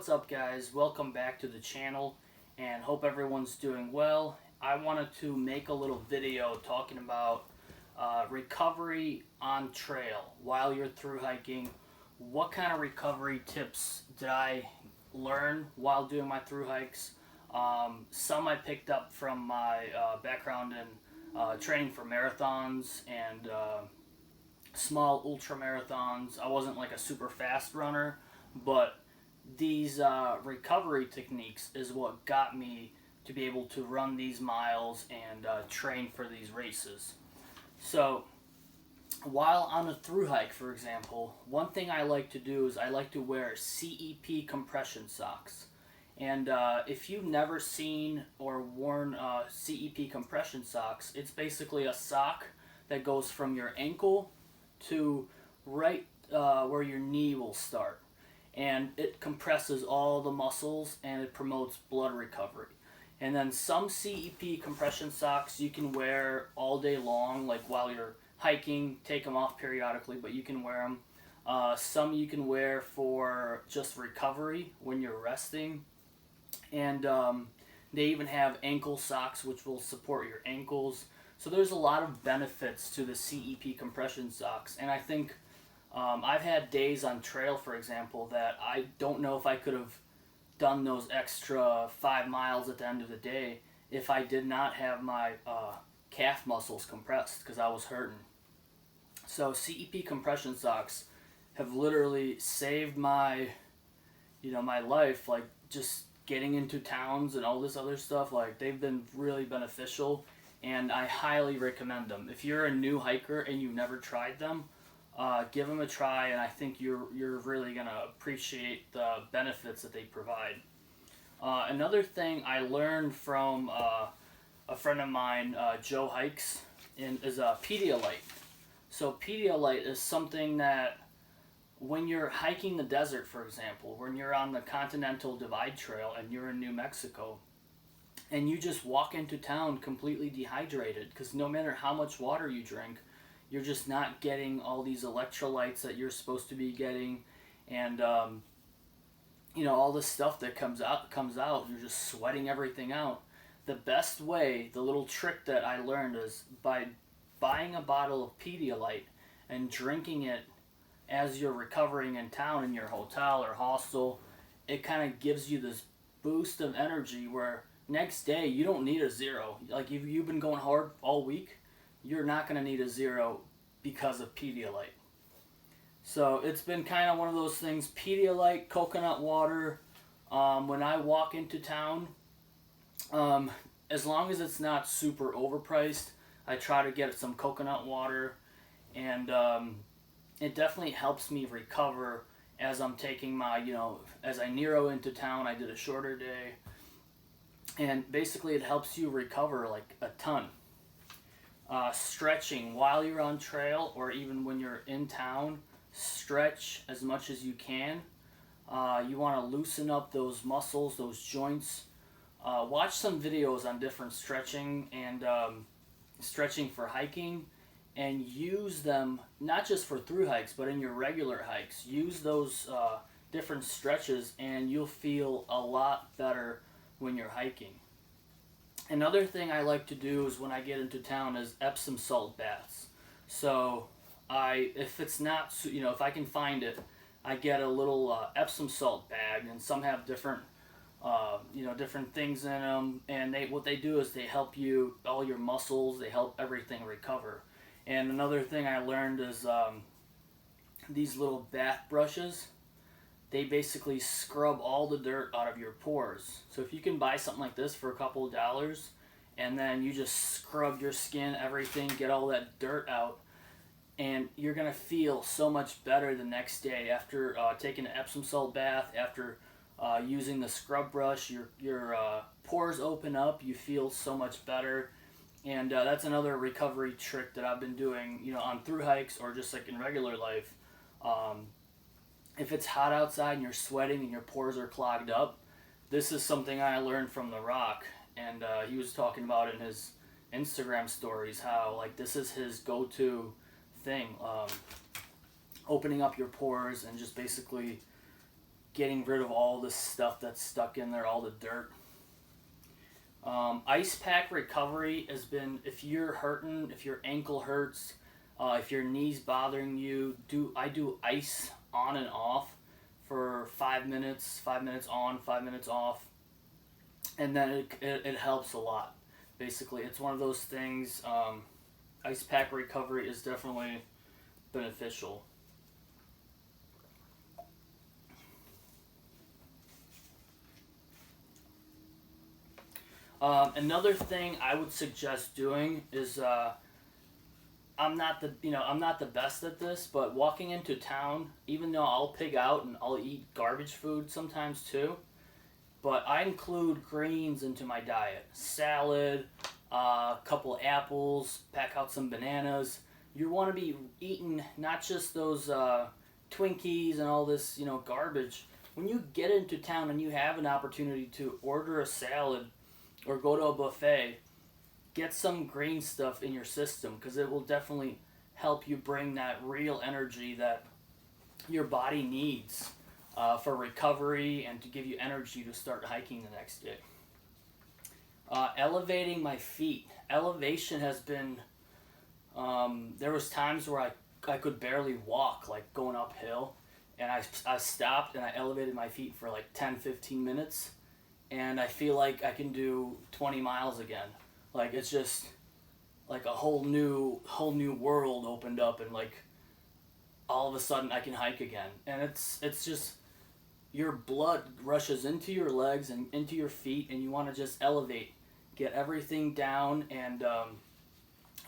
what's up guys? Welcome back to the channel and hope everyone's doing well. I wanted to make a little video talking about recovery on trail while you're through hiking. What kind of recovery tips did I learn while doing my through hikes? Some I picked up from my background in training for marathons and small ultra marathons. I wasn't like a super fast runner, but these recovery techniques is what got me to be able to run these miles and train for these races. So while on a through hike, for example, one thing I like to do is I like to wear CEP compression socks. And if you've never seen or worn CEP compression socks, it's basically a sock that goes from your ankle to right where your knee will start. And it compresses all the muscles and it promotes blood recovery. And then some CEP compression socks you can wear all day long, like while you're hiking, take them off periodically, but you can wear them. Some you can wear for just recovery when you're resting. And they even have ankle socks which will support your ankles. So there's a lot of benefits to the CEP compression socks. And I think I've had days on trail, for example, that I don't know if I could have done those extra 5 miles at the end of the day if I did not have my calf muscles compressed because I was hurting. So CEP compression socks have literally saved my life, like just getting into towns and all this other stuff. Like, they've been really beneficial and I highly recommend them. If you're a new hiker and you've never tried them, give them a try, and I think you're really going to appreciate the benefits that they provide. Another thing I learned from a friend of mine, Joe Hikes, is Pedialyte. So Pedialyte is something that when you're hiking the desert, for example, when you're on the Continental Divide Trail and you're in New Mexico, and you just walk into town completely dehydrated, because no matter how much water you drink, you're just not getting all these electrolytes that you're supposed to be getting, and all this stuff that comes out. You're just sweating everything out. The best way, the little trick that I learned, is by buying a bottle of Pedialyte and drinking it as you're recovering in town in your hotel or hostel. It kind of gives you this boost of energy where next day you don't need a zero. Like, if you've been going hard all week, you're not going to need a zero because of Pedialyte. So it's been kind of one of those things. Pedialyte, coconut water, when I walk into town, as long as it's not super overpriced, I try to get some coconut water, and it definitely helps me recover as I'm taking my, as I near into town. I did a shorter day, and basically it helps you recover like a ton. Stretching while you're on trail or even when you're in town, stretch as much as you can. You want to loosen up those muscles, those joints. Watch some videos on different stretching and stretching for hiking, and use them not just for through hikes but in your regular hikes. Use those different stretches and you'll feel a lot better when you're hiking. Another thing I like to do is when I get into town is Epsom salt baths. So if it's not, if I can find it, I get a little Epsom salt bag, and some have different, different things in them. And what they do is they help you, all your muscles, they help everything recover. And another thing I learned is these little bath brushes. They basically scrub all the dirt out of your pores. So if you can buy something like this for a couple of dollars, and then you just scrub your skin, everything, get all that dirt out, and you're going to feel so much better the next day after taking an Epsom salt bath, after using the scrub brush. Your pores open up, you feel so much better. And that's another recovery trick that I've been doing, on through hikes or just like in regular life. If it's hot outside and you're sweating and your pores are clogged up, this is something I learned from The Rock, and he was talking about in his Instagram stories how like this is his go-to thing, opening up your pores and just basically getting rid of all this stuff that's stuck in there, all the dirt. Ice pack recovery has been, if you're hurting, if your ankle hurts, if your knee's bothering you, I do ice on and off for 5 minutes, 5 minutes on, 5 minutes off, and then it helps a lot. Basically, it's one of those things. Ice pack recovery is definitely beneficial. Another thing I would suggest doing is I'm not the best at this, but walking into town, even though I'll pig out and I'll eat garbage food sometimes too, but I include greens into my diet. Salad, a couple apples, pack out some bananas. You want to be eating not just those Twinkies and all this, garbage. When you get into town and you have an opportunity to order a salad or go to a buffet, get some green stuff in your system, because it will definitely help you bring that real energy that your body needs for recovery and to give you energy to start hiking the next day. Elevating my feet. Elevation has been, there was times where I could barely walk, like going uphill, and I stopped and I elevated my feet for like 10-15 minutes, and I feel like I can do 20 miles again. Like, it's just like a whole new world opened up, and like all of a sudden I can hike again. And it's just, your blood rushes into your legs and into your feet, and you want to just elevate, get everything down, and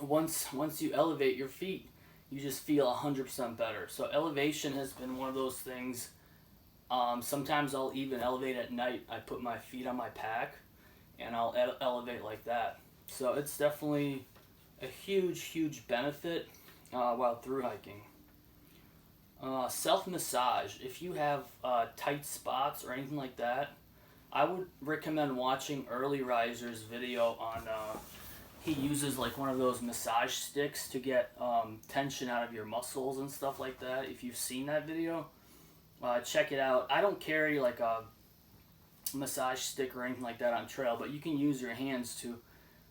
once you elevate your feet, you just feel 100% better. So elevation has been one of those things. Sometimes I'll even elevate at night. I put my feet on my pack and I'll elevate like that. So it's definitely a huge benefit while through hiking. Self-massage. If you have tight spots or anything like that, I would recommend watching Early Riser's video on, he uses like one of those massage sticks to get tension out of your muscles and stuff like that. If you've seen that video, check it out. I don't carry like a massage stick or anything like that on trail, but you can use your hands to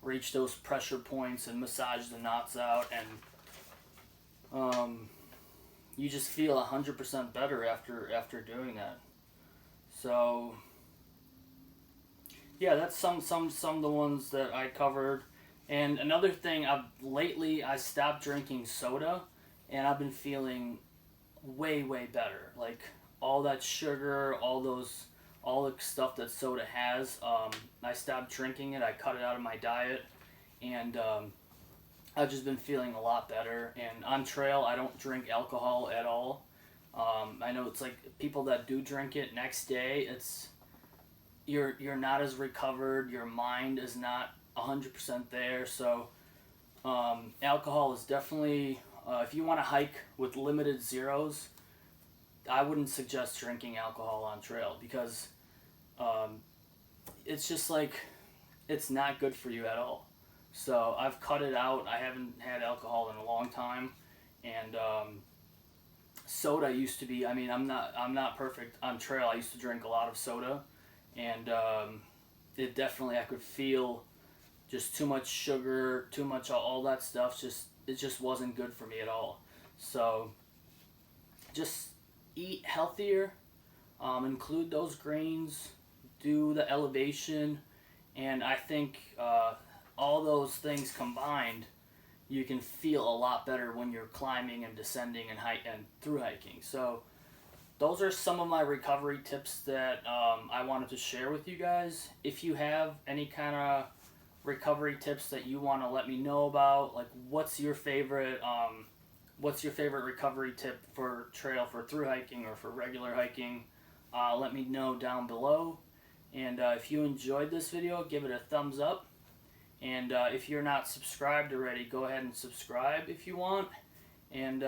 reach those pressure points and massage the knots out, and you just feel 100% better after doing that. So yeah, that's some of the ones that I covered. And another thing, lately I stopped drinking soda, and I've been feeling way better. Like, all that sugar, all the stuff that soda has, I stopped drinking it. I cut it out of my diet, and I've just been feeling a lot better. And on trail, I don't drink alcohol at all. I know it's like people that do drink it, next day you're not as recovered. Your mind is not 100% there. So alcohol is definitely, if you want to hike with limited zeros, I wouldn't suggest drinking alcohol on trail, because it's just like, it's not good for you at all. So I've cut it out. I haven't had alcohol in a long time, and soda used to be, I'm not perfect on trail. I used to drink a lot of soda, and it definitely, I could feel just too much sugar, too much all that stuff. It just wasn't good for me at all. So just eat healthier, include those greens, do the elevation, and I think all those things combined, you can feel a lot better when you're climbing and descending and through hiking. So those are some of my recovery tips that I wanted to share with you guys. If you have any kind of recovery tips that you want to let me know about, like what's your favorite recovery tip for trail, for through hiking or for regular hiking, let me know down below. And if you enjoyed this video, give it a thumbs up. And if you're not subscribed already, go ahead and subscribe if you want. And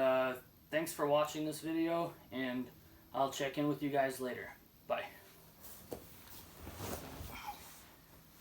thanks for watching this video, and I'll check in with you guys later.